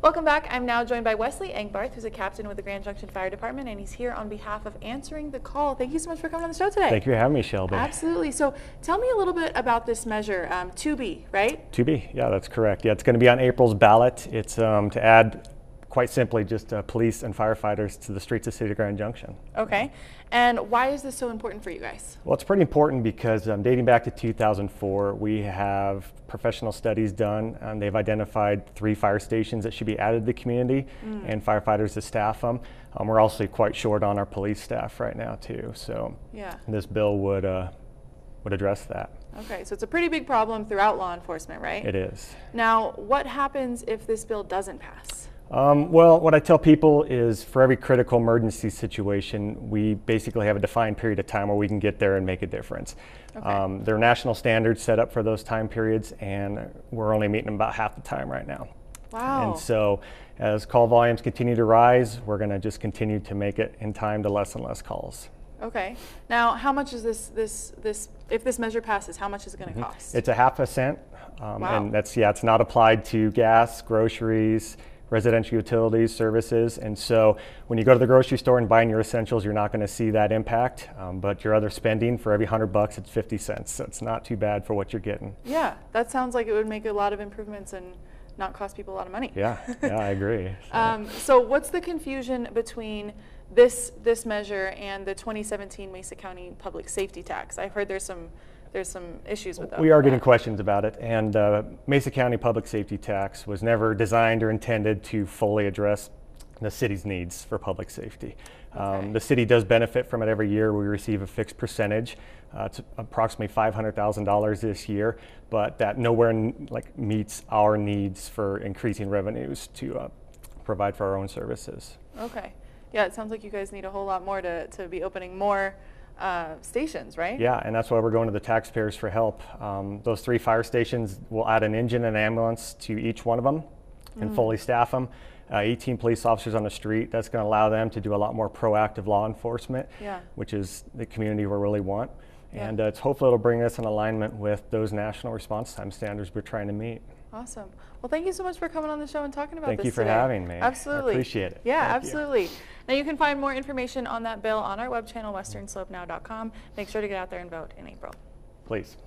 Welcome back. I'm now joined by Wesley Engbarth, who's a captain with the Grand Junction Fire Department, and he's here on behalf of Answering the Call. Thank you so much for coming on the show today. Thank you for having me, Shelby. Absolutely. So tell me a little bit about this measure, 2B, right? 2B, yeah, that's correct. Yeah, it's going to be on April's ballot. It's to add, quite simply, just police and firefighters to the streets of City of Grand Junction. Okay. And why is this so important for you guys? Well, it's pretty important because dating back to 2004, we have professional studies done, and they've identified 3 fire stations that should be added to the community and firefighters to staff them. We're also quite short on our police staff right now, too. So this bill would address that. Okay, so it's a pretty big problem throughout law enforcement, right? It is. Now, what happens if this bill doesn't pass? Well, what I tell people is for every critical emergency situation, we basically have a defined period of time where we can get there and make a difference. Okay. There are national standards set up for those time periods, and we're only meeting about half the time right now. Wow. And so as call volumes continue to rise, we're going to just continue to make it in time to less and less calls. Okay. Now, how much is this if this measure passes, how much is it going to cost? It's a half a cent. Wow. And that's, it's not applied to gas, groceries, residential utilities, services, and so when you go to the grocery store and buying your essentials, you're not going to see that impact, but your other spending, for every 100 bucks, it's 50 cents, so it's not too bad for what you're getting. Yeah, that sounds like it would make a lot of improvements and not cost people a lot of money. Yeah, I agree. So what's the confusion between this measure and the 2017 Mesa County Public Safety Tax? I've heard there's some issues with that. We are getting questions about it, and Mesa County Public Safety Tax was never designed or intended to fully address the city's needs for public safety. Okay. The city does benefit from it every year. We receive a fixed percentage. It's approximately $500,000 this year, but that nowhere meets our needs for increasing revenues to provide for our own services. Okay. Yeah, it sounds like you guys need a whole lot more to be opening more stations, right? Yeah, and that's why we're going to the taxpayers for help. Those 3 fire stations will add an engine and ambulance to each one of them and fully staff them. 18 police officers on the street. That's going to allow them to do a lot more proactive law enforcement, which is the community we really want. And it's hopefully it'll bring us in alignment with those national response time standards we're trying to meet. Awesome. Well, thank you so much for coming on the show and talking about this Thank you for today. having me. Absolutely. I appreciate it. Yeah, Thank absolutely. you. Now you can find more information on that bill on our web channel, westernslopenow.com. Make sure to get out there and vote in April. Please.